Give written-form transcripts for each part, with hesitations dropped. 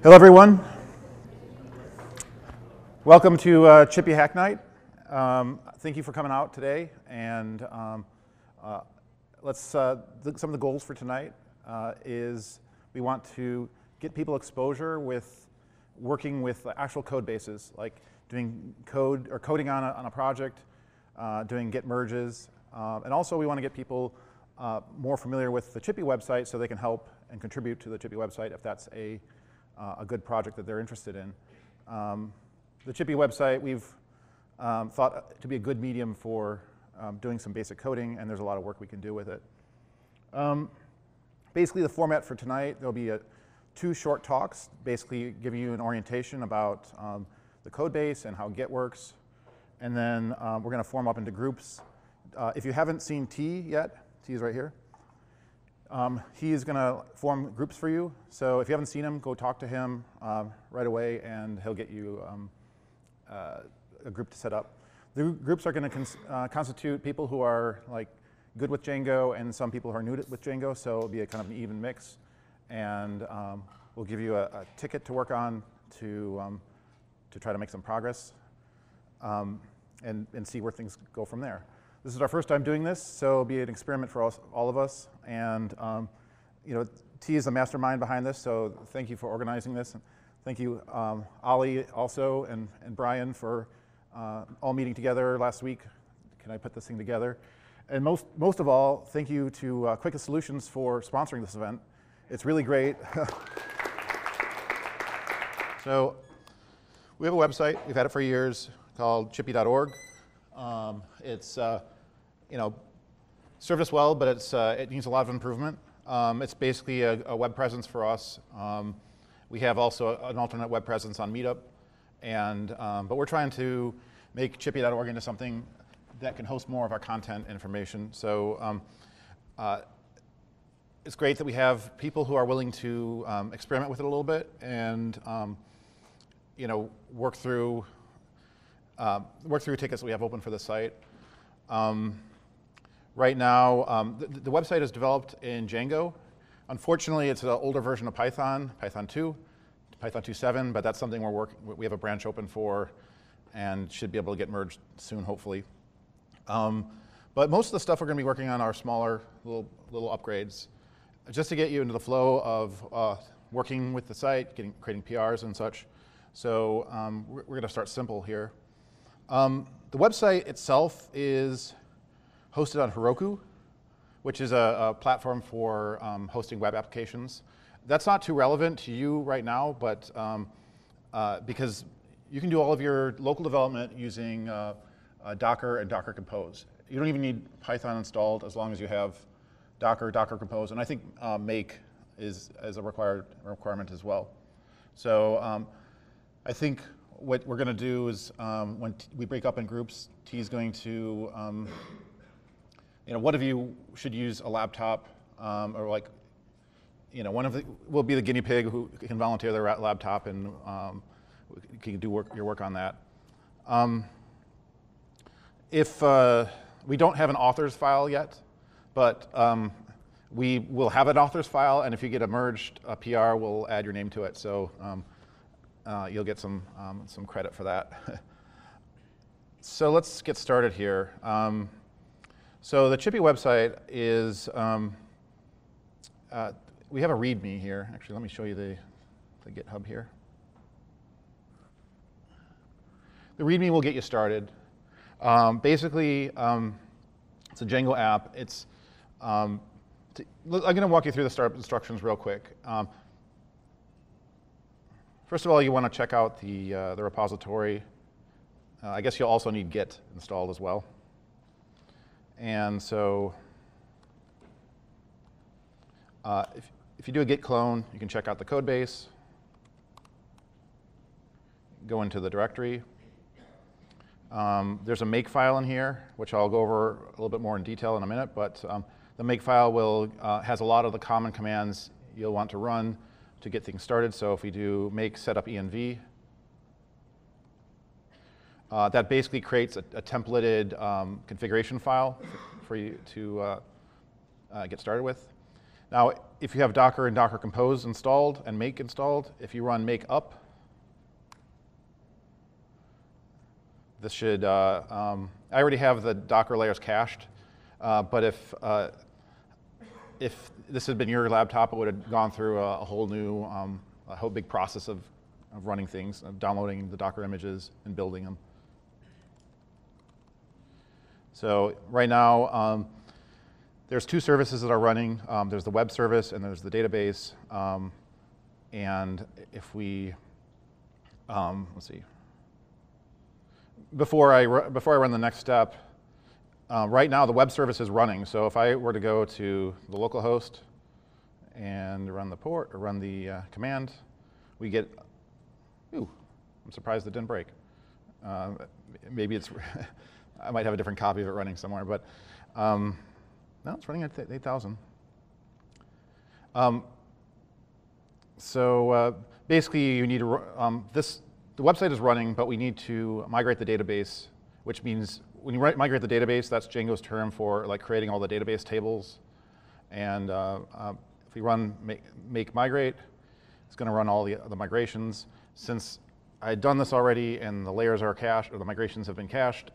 Hello, everyone. Welcome to Chippy Hack Night. Thank you for coming out today. And some of the goals for tonight is we want to get people exposure with working with actual code bases, like doing code or coding on a project, doing Git merges. And also we want to get people more familiar with the Chippy website so they can help and contribute to the Chippy website if that's a good project that they're interested in. The Chippy website we've thought to be a good medium for doing some basic coding, and there's a lot of work we can do with it. Basically, the format for tonight, there'll be two short talks, basically giving you an orientation about the code base and how Git works. And then we're going to form up into groups. If you haven't seen T yet, T is right here. He is going to form groups for you. So if you haven't seen him, go talk to him right away, and he'll get you a group to set up. The groups are going to constitute people who are like good with Django and some people who are new with Django. So it'll be a kind of an even mix. And we'll give you a ticket to work on to try to make some progress and see where things go from there. This is our first time doing this, so it'll be an experiment for all of us. And T is the mastermind behind this, so thank you for organizing this. And thank you, Ollie, also, and Brian for all meeting together last week. Can I put this thing together? And most of all, thank you to Quicket Solutions for sponsoring this event. It's really great. So we have a website. We've had it for years called chippy.org. It's served us well, but it needs a lot of improvement. It's basically a web presence for us. We have also an alternate web presence on Meetup, but we're trying to make chippy.org into something that can host more of our content information. So it's great that we have people who are willing to experiment with it a little bit and work through tickets that we have open for the site. Right now, the website is developed in Django. Unfortunately, it's an older version of Python, Python 2, Python 2.7, but that's something we have a branch open for and should be able to get merged soon, hopefully. But most of the stuff we're going to be working on are smaller little upgrades, just to get you into the flow of working with the site, creating PRs and such. So we're going to start simple here. The website itself is hosted on Heroku, which is a platform for hosting web applications. That's not too relevant to you right now, but because you can do all of your local development using Docker and Docker Compose. You don't even need Python installed as long as you have Docker Compose, and I think make is a requirement as well. So I think what we're going to do is when we break up in groups, T is going to one of you should use a laptop, or we'll be the guinea pig who can volunteer their laptop and can do your work on that. If we don't have an authors file yet, but we will have an authors file, and if you get a merged PR, we'll add your name to it. So you'll get some credit for that. So let's get started here. So the Chippy website is, we have a README here. Actually, let me show you the GitHub here. The README will get you started. Basically, it's a Django app. I'm going to walk you through the startup instructions real quick. First of all, you want to check out the repository. I guess you'll also need Git installed as well. And so if you do a Git clone, you can check out the code base, go into the directory. There's a make file in here, which I'll go over a little bit more in detail in a minute, but the make file has a lot of the common commands you'll want to run to get things started. So if we do make setup env, that basically creates a templated configuration file for you to get started with. Now, if you have Docker and Docker Compose installed and make installed, if you run make up, this should, I already have the Docker layers cached, but if this had been your laptop, it would have gone through a whole new, a whole big process of running things, of downloading the Docker images and building them. So right now, there's two services that are running. There's the web service and there's the database. And if we, let's see. Before I run the next step, right now the web service is running. So if I were to go to the local host and run the port or run the command, we get, ooh, I'm surprised it didn't break. Maybe it's, I might have a different copy of it running somewhere, but no, it's running at 8,000. So basically you need to, the website is running, but we need to migrate the database, which means when you migrate the database, that's Django's term for like creating all the database tables. And if we run make migrate, it's going to run all the migrations. Since I had done this already and the layers are cached, or the migrations have been cached,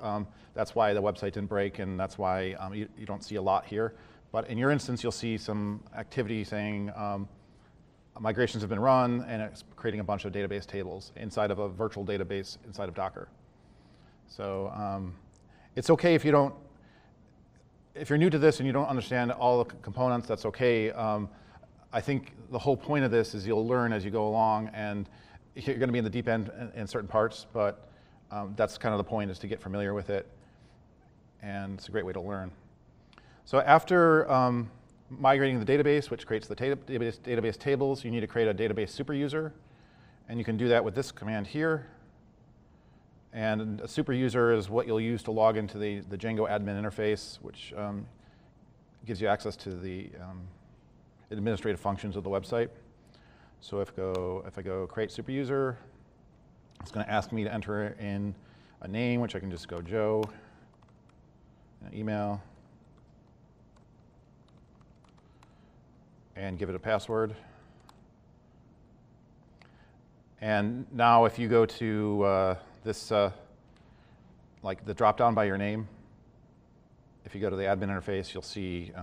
that's why the website didn't break, and that's why you don't see a lot here. But in your instance, you'll see some activity saying migrations have been run, and it's creating a bunch of database tables inside of a virtual database inside of Docker. So it's okay if you don't, if you're new to this and you don't understand all the components, that's okay. I think the whole point of this is you'll learn as you go along, and you're going to be in the deep end in certain parts, but that's kind of the point, is to get familiar with it, and it's a great way to learn. So after migrating the database, which creates the database tables, you need to create a database super user, and you can do that with this command here. And a super user is what you'll use to log into the Django admin interface, which gives you access to the administrative functions of the website. So if I go create super user, it's going to ask me to enter in a name, which I can just go Joe, an email, and give it a password. And now if you go to this, like the drop down by your name, if you go to the admin interface, you'll see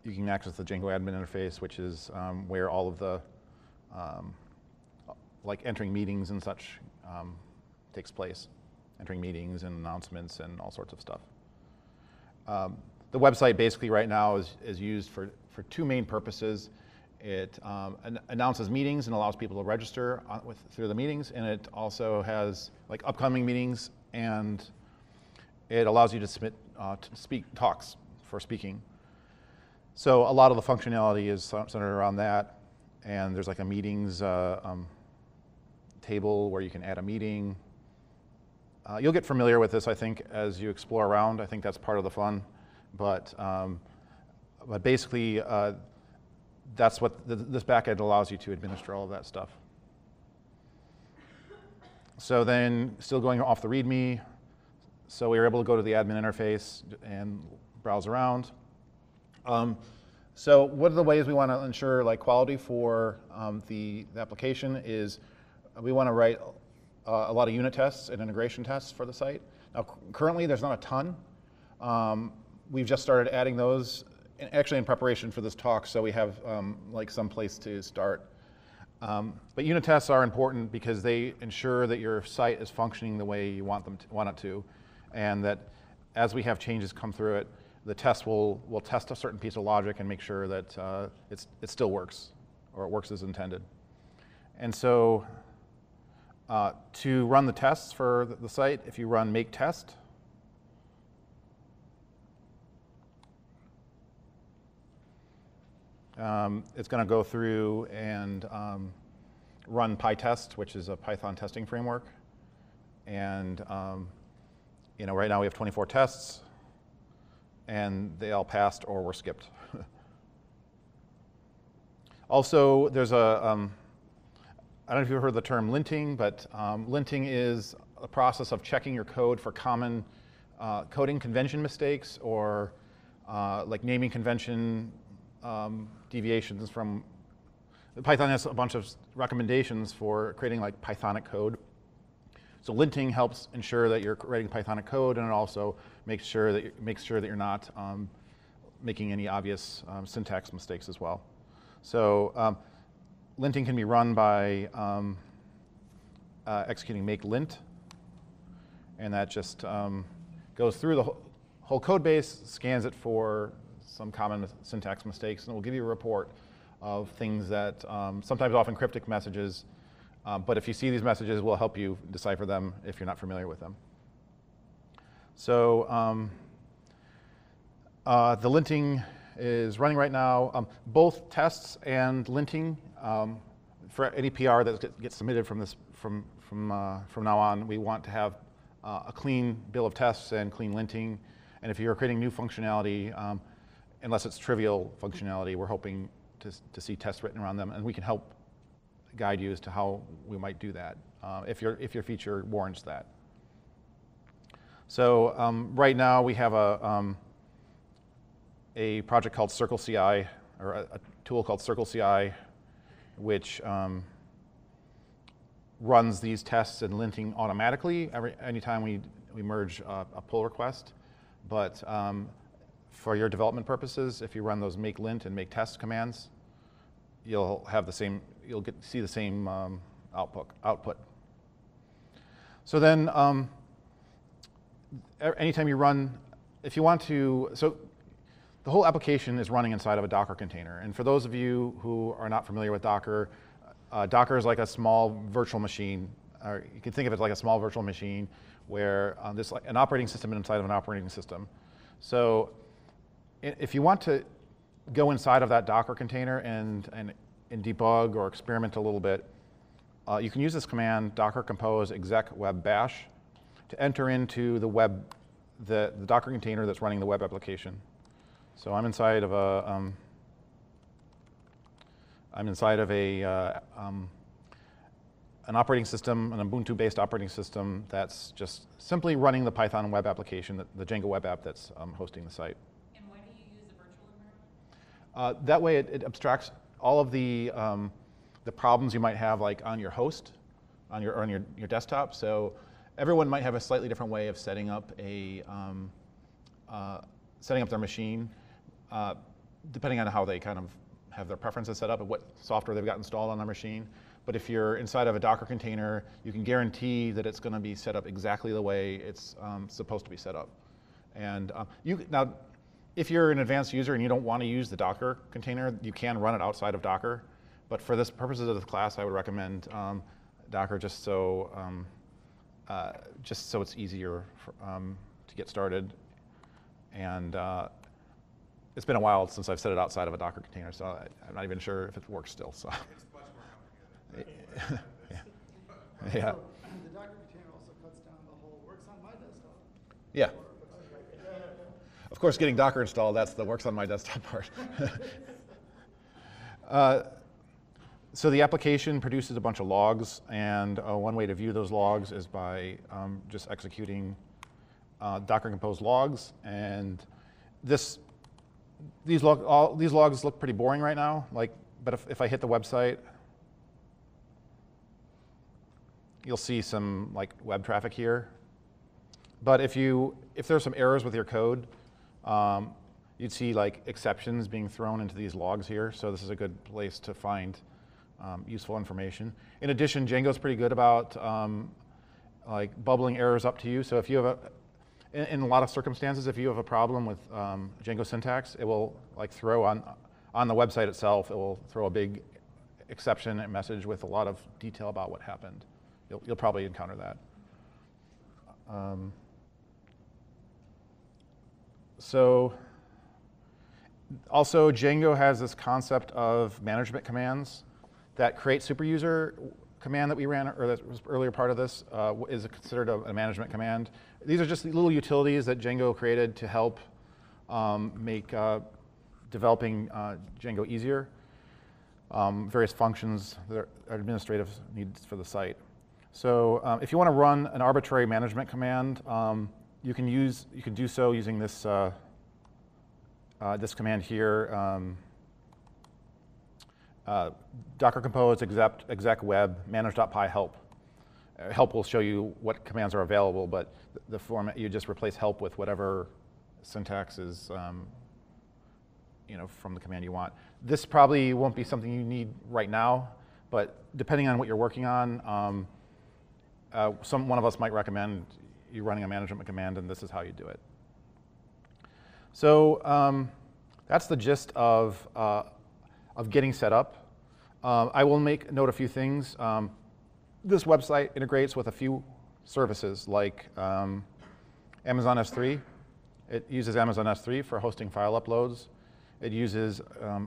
you can access the Django admin interface, which is where all of the like entering meetings and such takes place. Entering meetings and announcements and all sorts of stuff. The website basically right now is used for two main purposes. It announces meetings and allows people to register through the meetings, and it also has like upcoming meetings, and it allows you to submit talks for speaking. So a lot of the functionality is centered around that, and there's like a meetings table where you can add a meeting. You'll get familiar with this, I think, as you explore around. I think that's part of the fun, but basically that's what this backend allows you to administer all of that stuff. So then, still going off the README, so we were able to go to the admin interface and browse around. So what are the ways we want to ensure like quality for the application is we want to write a lot of unit tests and integration tests for the site. Now, currently, there's not a ton. We've just started adding those, actually in preparation for this talk, so we have like some place to start. But unit tests are important because they ensure that your site is functioning the way you want it to, and that as we have changes come through it, the test will test a certain piece of logic and make sure that it still works, or it works as intended. And so to run the tests for the site, if you run make test, it's going to go through and run PyTest, which is a Python testing framework. And right now we have 24 tests, and they all passed or were skipped. Also, there's a, I don't know if you've heard the term linting, but linting is a process of checking your code for common coding convention mistakes or like naming convention deviations from, Python has a bunch of recommendations for creating like Pythonic code. So linting helps ensure that you're writing Pythonic code, and it also makes sure that you're not making any obvious syntax mistakes as well. So linting can be run by executing make lint, and that just goes through the whole code base, scans it for some common syntax mistakes, and it will give you a report of things that sometimes often cryptic messages, but if you see these messages, it will help you decipher them if you're not familiar with them. So the linting is running right now. Both tests and linting, for any PR that gets submitted from now on, we want to have a clean bill of tests and clean linting. And if you're creating new functionality, unless it's trivial functionality, we're hoping to see tests written around them, and we can help guide you as to how we might do that if your feature warrants that. So right now we have a project called Circle CI, or a tool called Circle CI, which runs these tests and linting automatically anytime we merge a pull request. But for your development purposes, if you run those make lint and make test commands, you'll see the same output. So then, anytime you run, if you want to, so the whole application is running inside of a Docker container. And for those of you who are not familiar with Docker, Docker is like a small virtual machine, or you can think of it like a small virtual machine where there's like an operating system inside of an operating system. So if you want to go inside of that Docker container and debug or experiment a little bit, you can use this command, docker compose exec web bash, to enter into the Docker container that's running the web application. So I'm inside of an operating system, an Ubuntu-based operating system that's just simply running the Python web application, the Django web app that's hosting the site. And why do you use a virtual environment? That way it abstracts all of the problems you might have like on your host, on your desktop. So everyone might have a slightly different way of setting up their machine, depending on how they kind of have their preferences set up and what software they've got installed on their machine. But if you're inside of a Docker container, you can guarantee that it's going to be set up exactly the way it's supposed to be set up. And now, if you're an advanced user and you don't want to use the Docker container, you can run it outside of Docker. But for this purposes of this class, I would recommend Docker just so it's easier to get started. And it's been a while since I've set it outside of a Docker container, so I'm not even sure if it works still. So. It's much more complicated. Yeah. The Docker container also cuts down the whole works on my desktop. Yeah. Of course, getting Docker installed, that's the works on my desktop part. So the application produces a bunch of logs, and one way to view those logs is by just executing Docker compose logs. And these logs look pretty boring right now. But if I hit the website, you'll see some like web traffic here. But if there's some errors with your code, you'd see like exceptions being thrown into these logs here. So this is a good place to find useful information. In addition, Django's pretty good about like bubbling errors up to you. So if you have in a lot of circumstances, if you have a problem with Django syntax, it will like throw on the website itself, it will throw a big exception message with a lot of detail about what happened. You'll probably encounter that. So also Django has this concept of management commands. That create superuser command that we ran, or that was earlier part of this, is considered a management command. These are just little utilities that Django created to help make developing Django easier. Various functions that are administrative needs for the site. So if you want to run an arbitrary management command, you can do so using this this command here. Docker compose, exec web, manage.py help. Help will show you what commands are available, but the format, you just replace help with whatever syntax is from the command you want. This probably won't be something you need right now, but depending on what you're working on, one of us might recommend you running a management command, and this is how you do it. So that's the gist of getting set up. I will make note a few things. This website integrates with a few services like Amazon S3. It uses Amazon S3 for hosting file uploads. It uses,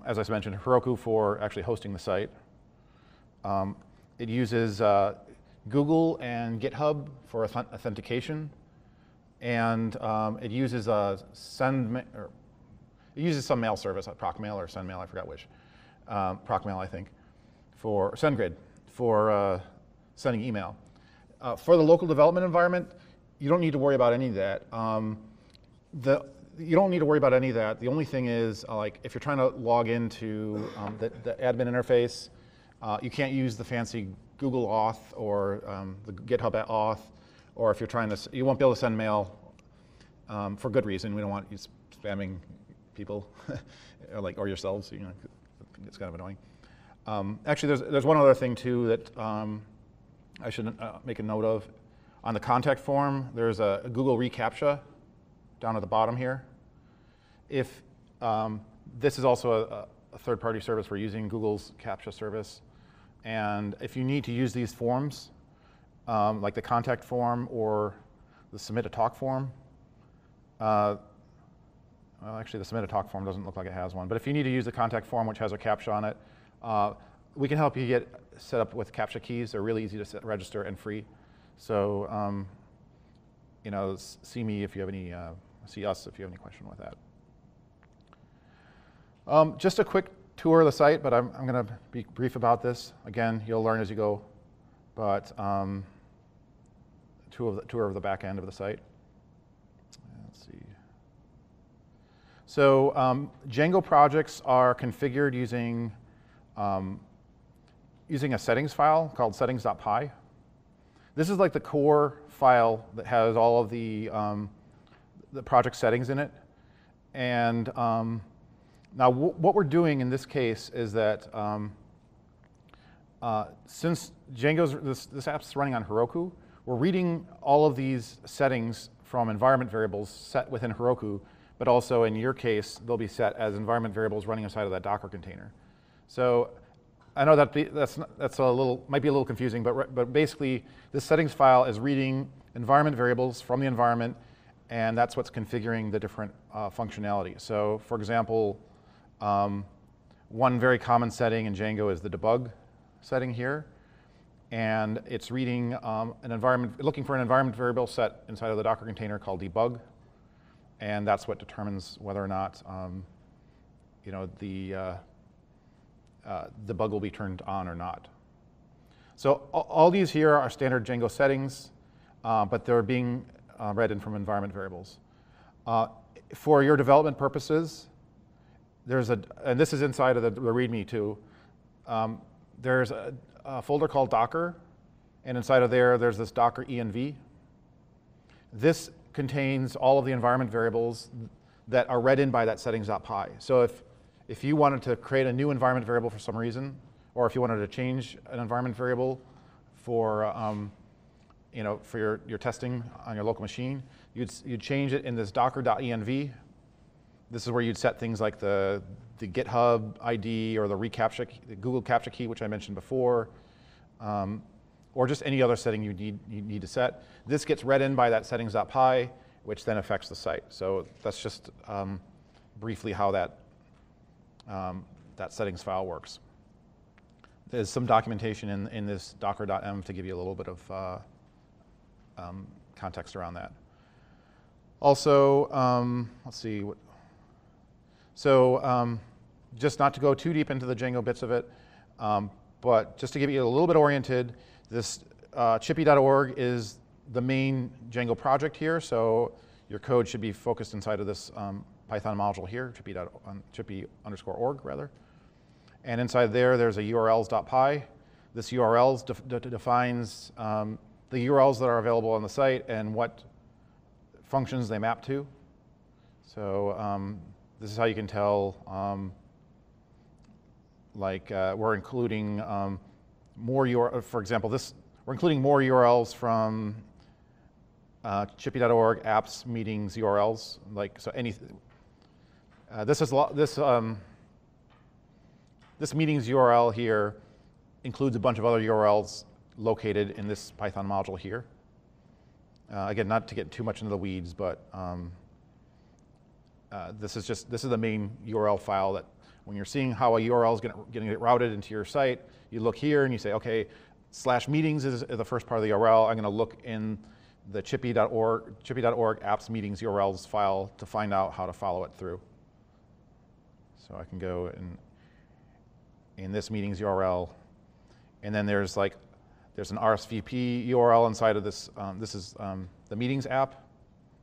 as I mentioned, Heroku for actually hosting the site. It uses Google and GitHub for authentication, and it uses some mail service, ProcMail or SendMail, I forgot which. ProcMail, I think, for SendGrid for sending email. For the local development environment, you don't need to worry about any of that. You don't need to worry about any of that. The only thing is, like, if you're trying to log into the admin interface, you can't use the fancy Google Auth or the GitHub Auth, or if you're trying to, you won't be able to send mail for good reason. We don't want you spamming people or yourselves. It's kind of annoying. Actually, there's one other thing too that I should make a note of. On the contact form, there's a Google reCAPTCHA down at the bottom here. If this is also a third-party service, we're using Google's CAPTCHA service, and if you need to use these forms, like the contact form or the submit a talk form, well, actually the submit a talk form doesn't look like it has one, but if you need to use the contact form which has a CAPTCHA on it, we can help you get set up with CAPTCHA keys. They're really easy to register and free. So, see me if you have any, see us if you have any question with that. Just a quick tour of the site, but I'm going to be brief about this. Again, you'll learn as you go, but tour of the back end of the site. Let's see. So Django projects are configured using a settings file called settings.py. This is like the core file that has all of the project settings in it. And now what we're doing in this case is that since Django's, this app's running on Heroku, we're reading all of these settings from environment variables set within Heroku, but also in your case, they'll be set as environment variables running inside of that Docker container. So I know that's a little, might be a little confusing, but basically this settings file is reading environment variables from the environment, and that's what's configuring the different functionality. So for example, one very common setting in Django is the debug setting here, and it's reading looking for an environment variable set inside of the Docker container called debug, and that's what determines whether or not the bug will be turned on or not. So all these here are standard Django settings, but they're being read in from environment variables. For your development purposes, and this is inside of the README too, there's a folder called Docker, and inside of there's this Docker env. This contains all of the environment variables that are read in by that settings.py. So if you wanted to create a new environment variable for some reason, or if you wanted to change an environment variable for for your testing on your local machine, you'd change it in this docker.env. This is where you'd set things like the GitHub ID or the Google CAPTCHA key, which I mentioned before, or just any other setting you need to set. This gets read in by that settings.py, which then affects the site. So that's just briefly how that settings file works. There's some documentation in this docker.env to give you a little bit of context around that. Also, let's see. So just not to go too deep into the Django bits of it, but just to give you a little bit oriented, this chipy.org is the main Django project here. So your code should be focused inside of this Python module here, chipy_org rather. And inside there, there's a urls.py. This URLs defines the URLs that are available on the site and what functions they map to. So this is how you can tell, we're including more for example, we're including more URLs from chipy.org apps meetings URLs. This meetings URL here includes a bunch of other URLs located in this Python module here. Again, not to get too much into the weeds, but this is the main URL file that when you're seeing how a URL is getting routed into your site, you look here and you say, okay, /meetings is the first part of the URL. I'm going to look in the chipy.org apps meetings URLs file to find out how to follow it through. So I can go in this meetings URL, and then there's an RSVP URL inside of this. This is the meetings app.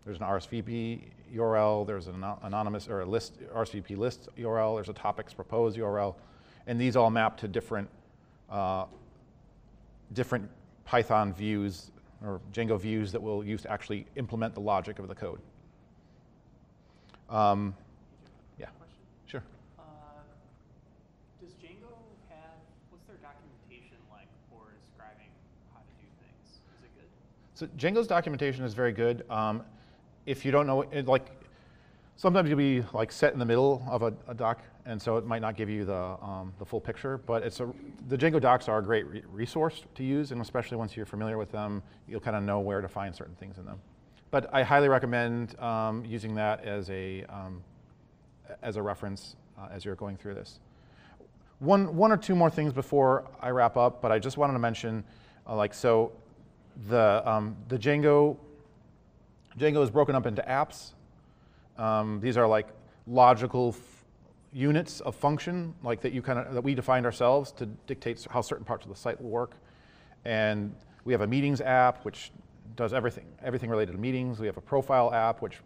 There's an RSVP URL. There's an anonymous or a list RSVP list URL. There's a topics proposed URL, and these all map to different Python views or Django views that we'll use to actually implement the logic of the code. Yeah, sure. Does Django what's their documentation like for describing how to do things? Is it good? So Django's documentation is very good. If you don't know, sometimes you'll be set in the middle of a doc, and so it might not give you the full picture. But the Django docs are a great resource to use, and especially once you're familiar with them, you'll kind of know where to find certain things in them. But I highly recommend using that as a reference as you're going through this. One or two more things before I wrap up, but I just wanted to mention, the Django is broken up into apps. These are logical units of function, that we defined ourselves to dictate how certain parts of the site will work. And we have a meetings app, which does everything related to meetings. We have a profile app, which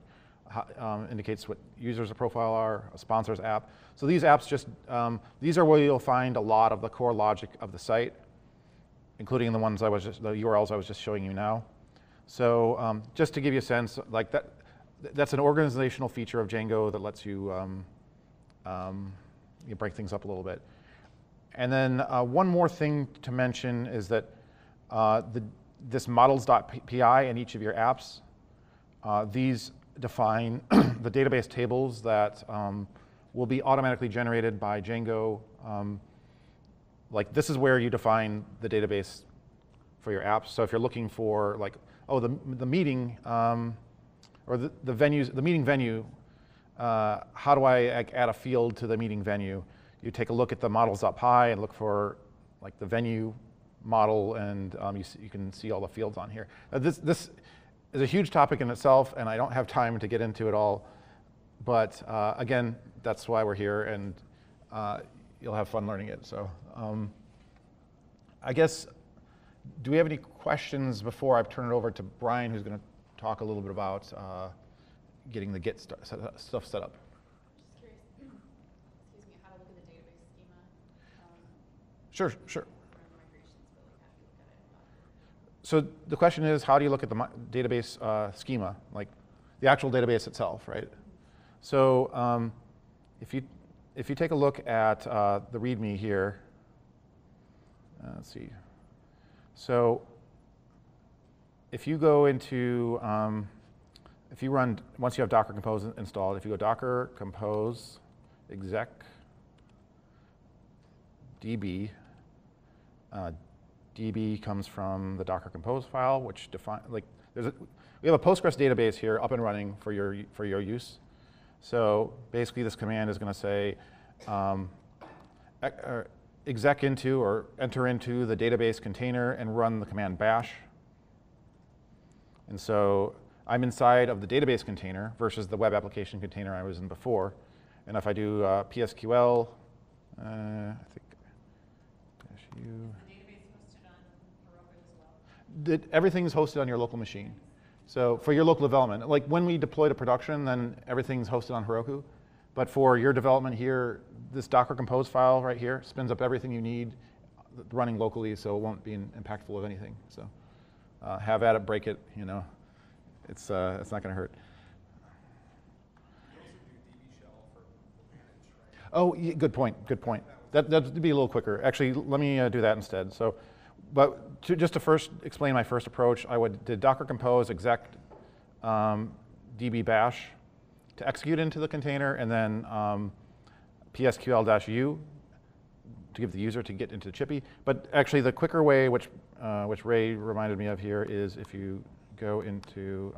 indicates what users of profile are, a sponsors app. So these apps these are where you'll find a lot of the core logic of the site, including the URLs I was just showing you now. So just to give you a sense, that's an organizational feature of Django that lets you break things up a little bit. And then one more thing to mention is that this models.py in each of your apps, these define the database tables that will be automatically generated by Django. This is where you define the database for your apps. So if you're looking for the meeting or the meeting venue, how do I add a field to the meeting venue? You take a look at the models.py and look for the venue model, and you can see all the fields on here. This is a huge topic in itself, and I don't have time to get into it all. But again, that's why we're here, and you'll have fun learning it. So I guess, do we have any questions before I turn it over to Brian, who's going to talk a little bit about getting the Git stuff set up? Just curious, excuse me, how to look at the database schema. Sure. Migrations, but how do you look at it? So the question is, how do you look at the database schema, the actual database itself, right? So if you take a look at the README here, let's see. So if you go into, if you run, once you have Docker Compose installed, if you go Docker Compose exec db, db comes from the Docker Compose file, which define we have a Postgres database here up and running for your use. So basically, this command is going to say exec into or enter into the database container and run the command bash. And so I'm inside of the database container versus the web application container I was in before. And if I do psql, I think -u. The database hosted on Heroku as well? Everything's hosted on your local machine. So for your local development, when we deploy to production, then everything's hosted on Heroku. But for your development here, this Docker Compose file right here spins up everything you need running locally, so it won't be impactful of anything. So have at it, break it, you know. It's not going to hurt. You also do DB shell for manage, right? Oh, yeah, good point. Good point. That'd be a little quicker. Actually, let me do that instead. So, but just to first explain my first approach, I did Docker Compose exec db bash to execute into the container, and then psql-u to give the user to get into Chippy. But actually, the quicker way, which Ray reminded me of here, is if you go into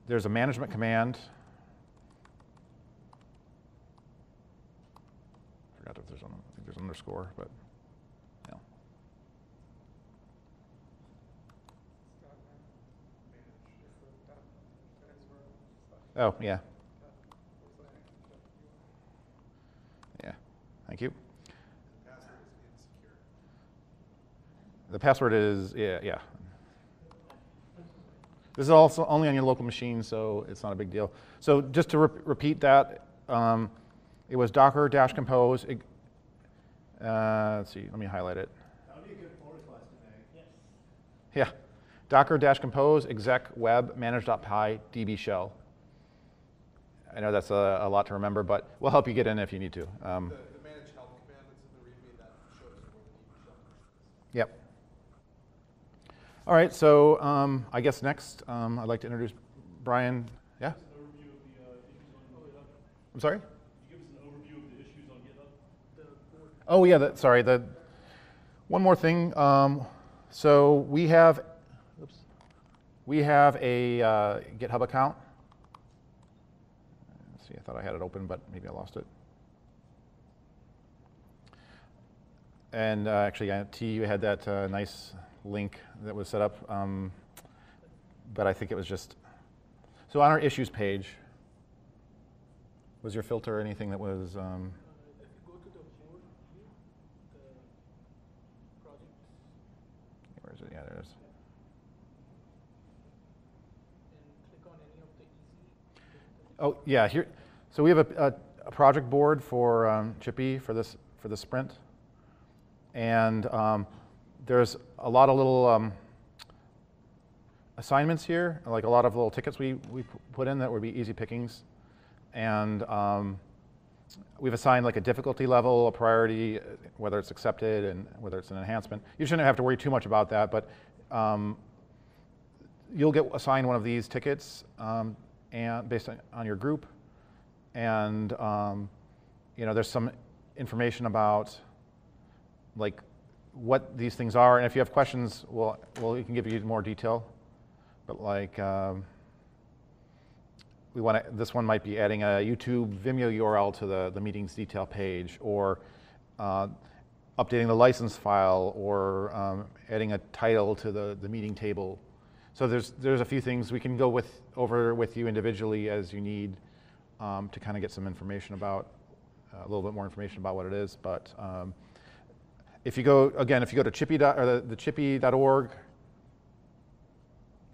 there's a management command. I forgot if I think there's an underscore, but yeah. Oh, yeah. Yeah, thank you. The password is insecure. The password is, yeah. This is also only on your local machine, so it's not a big deal. So just to repeat that, it was docker-compose. Let's see, let me highlight it. That would be a good pull request today. Yes. Yeah, docker-compose exec web manage.py db shell. I know that's a lot to remember, but we'll help you get in if you need to. The manage help command that's in the README that shows where the DB shell is. Yep. All right, so I guess next I'd like to introduce Brian. Yeah? An overview of the issues on GitHub. I'm sorry? Could you give us an overview of the issues on GitHub? Oh, yeah, sorry. One more thing. So we have a GitHub account. Let's see, I thought I had it open, but maybe I lost it. And actually, T, you had that nice link that was set up, but I think it was just, so on our issues page, was your filter anything that was, If you go to the board view, the project, where is it? Yeah, there it is. and click on any of the easy. Oh, yeah, here, so we have a project board for Chippy for this sprint, and there's a lot of little assignments here, like a lot of little tickets we put in that would be easy pickings. And we've assigned like a difficulty level, a priority, whether it's accepted and whether it's an enhancement. You shouldn't have to worry too much about that, but you'll get assigned one of these tickets and based on your group. And you know, there's some information about like what these things are, and if you have questions, we can give you more detail. But like, this one might be adding a YouTube Vimeo URL to the meeting's detail page, or updating the license file, or adding a title to the meeting table. So there's a few things we can go over with you individually as you need to kind of get some information about, a little bit more information about what it is. But if you go to chippy or the chippy.org,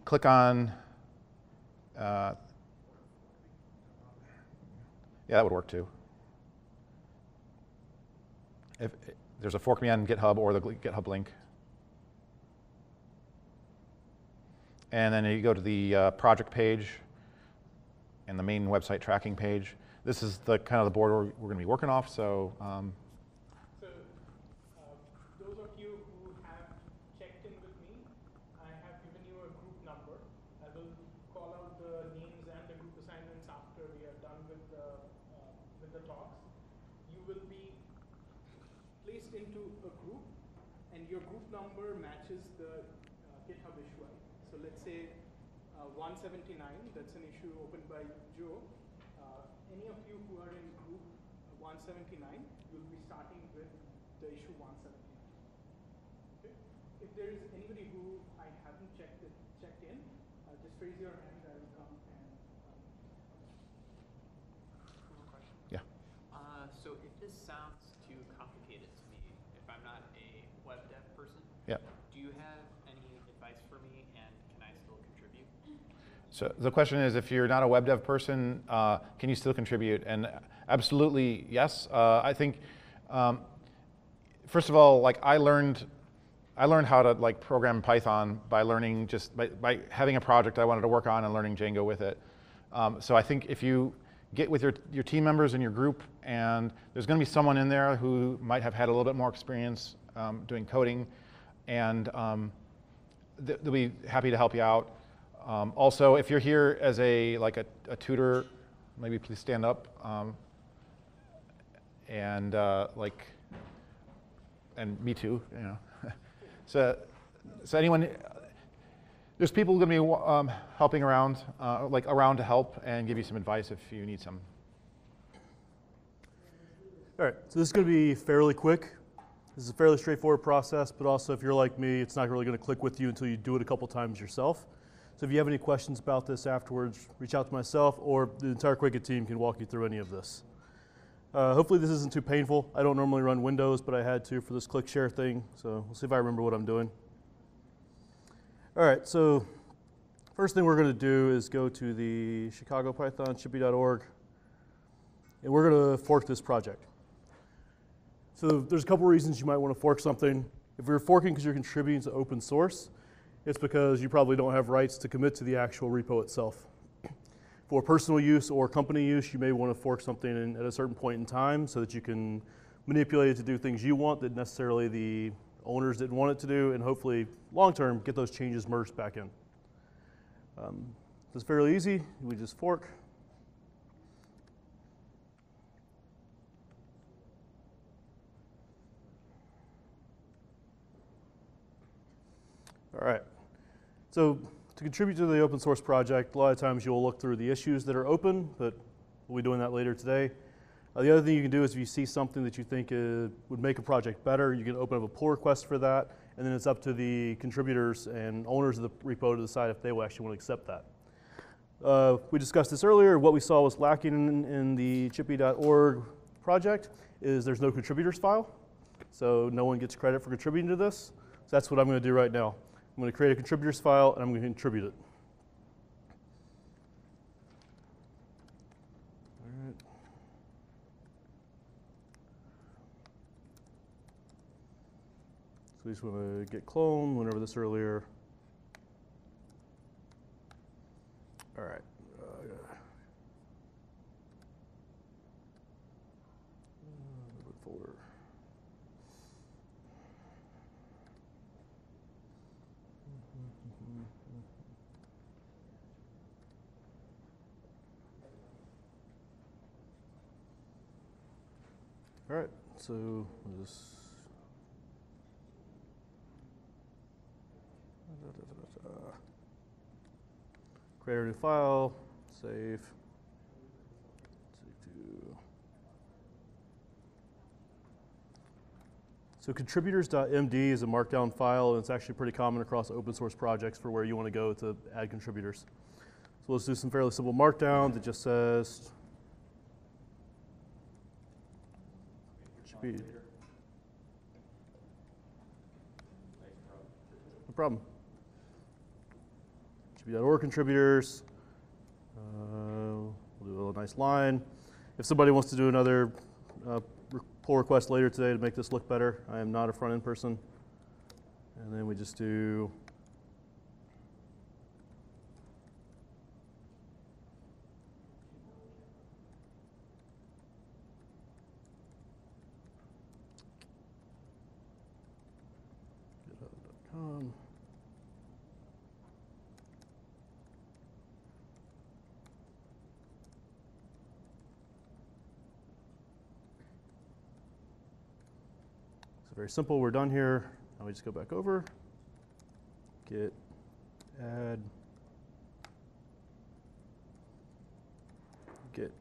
click on, yeah, that would work too. If there's a fork me on GitHub or the GitHub link. And then you go to the project page and the main website tracking page. This is the kind of the board we're going to be working off. So. Those of you who have checked in with me, I have given you a group number. I will call out the names and the group assignments after we are done with the talks. You will be placed into a group, and your group number matches the GitHub issue ID. So let's say 179, that's an issue opened by Joe. Any of you who are in group 179, you'll be starting with the issue 179. Okay? If there is anybody who I haven't checked in, just raise your hand. I will come and. One question. Yeah. So if this sounds too complicated to me, if I'm not a web dev person, Yeah. do you have any advice for me, and can I still contribute? So the question is, if you're not a web dev person, can you still contribute? And absolutely yes. I think, first of all, like I learned how to like program Python by learning just by having a project I wanted to work on and learning Django with it. So I think if you get with your team members in your group, and there's going to be someone in there who might have had a little bit more experience doing coding, and they'll be happy to help you out. Also, if you're here as a tutor, maybe please stand up and and me too. You know, so anyone. There's people going to be helping around, around to help and give you some advice if you need some. All right, so this is going to be fairly quick. This is a fairly straightforward process, but also if you're like me, it's not really going to click with you until you do it a couple times yourself. So if you have any questions about this afterwards, reach out to myself, or the entire Quicket team can walk you through any of this. Hopefully this isn't too painful. I don't normally run Windows, but I had to for this click share thing, so we'll see if I remember what I'm doing. All right, so first thing we're going to do is go to the Chicago Python chipy.org, and we're going to fork this project. So there's a couple reasons you might want to fork something. If you're forking because you're contributing to open source, it's because you probably don't have rights to commit to the actual repo itself. For personal use or company use, you may want to fork something at a certain point in time so that you can manipulate it to do things you want that necessarily the owners didn't want it to do, and hopefully long-term get those changes merged back in. It's fairly easy. We just fork. All right. So to contribute to the open source project, a lot of times you'll look through the issues that are open, but we'll be doing that later today. The other thing you can do is if you see something that you think would make a project better, you can open up a pull request for that, and then it's up to the contributors and owners of the repo to decide if they will actually want to accept that. We discussed this earlier. What we saw was lacking in the chipy.org project is there's no contributors file, so no one gets credit for contributing to this. So that's what I'm going to do right now. I'm going to create a contributors file, and I'm going to contribute it. All right. So we just want to git clone, went over this earlier. All right. Folder. All right, so we'll just create a new file, save. So contributors.md is a markdown file, and it's actually pretty common across open source projects for where you want to go to add contributors. So let's do some fairly simple markdown that just says no problem. chipy.org contributors. We'll do a little nice line. If somebody wants to do another pull request later today to make this look better, I am not a front-end person. And then we just do github.com. So very simple, we're done here. Now we just go back over, git add, git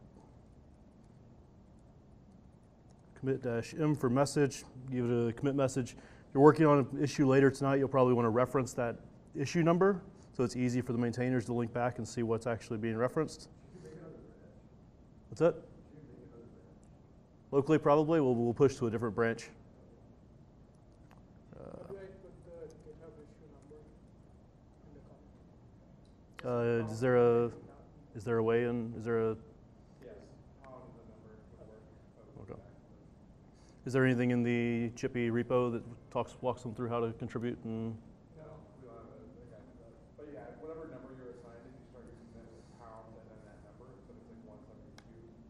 commit-m for message, give it a commit message. If you're working on an issue later tonight, you'll probably want to reference that issue number so it's easy for the maintainers to link back and see what's actually being referenced. What's that? Locally, probably. We'll push to a different branch. How do I put the GitHub issue number in the comments? Is there a way in? Is there a? Yes, how the number would work. Okay. Is there anything in the Chippy repo that walks them through how to contribute and? No, we don't have a guide for that. But yeah, whatever number you're assigned, if you start using them with pound and then that number, so if it's like 172,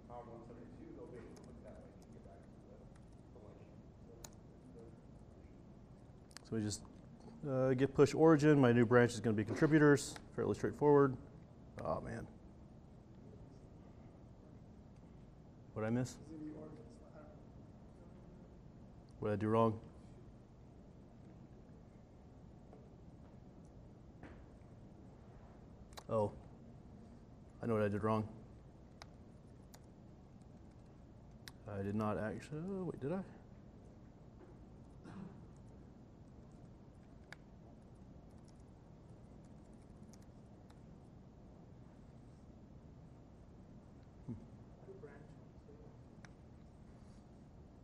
pound 172, they'll be able to click that link and get back to the link. So we just git push origin. My new branch is going to be contributors. Fairly straightforward. Oh man. What did I miss? What did I do wrong? Oh, I know what I did wrong. I did not actually, oh, wait, did I?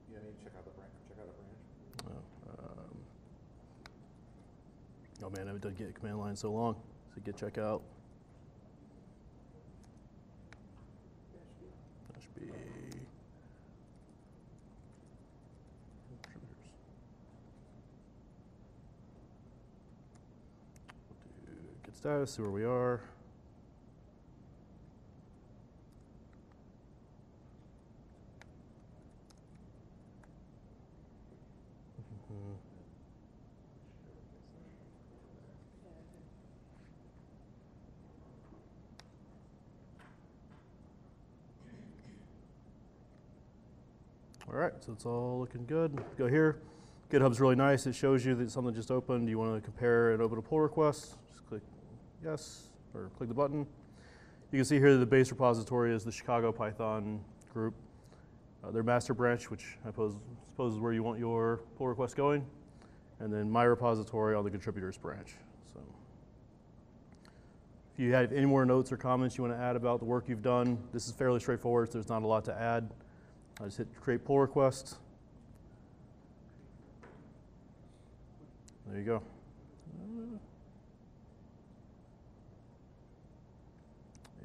You need to check out the branch. Oh man, I haven't done git command line so long. So git checkout. Dash B. Contributors. We'll do git status, see where we are. All right, so it's all looking good. Go here. GitHub's really nice. It shows you that something just opened. You want to compare and open a pull request. Just click yes, or click the button. You can see here that the base repository is the Chicago Python group. Their master branch, which I suppose is where you want your pull request going. And then my repository on the contributors branch. So if you have any more notes or comments you want to add about the work you've done, this is fairly straightforward. So there's not a lot to add. I just hit create pull request. There you go.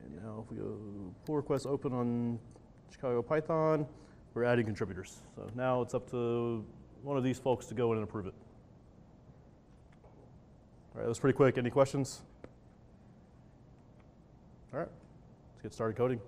And now if we go pull request open on Chicago Python, we're adding contributors. So now it's up to one of these folks to go in and approve it. All right, that was pretty quick. Any questions? All right, let's get started coding.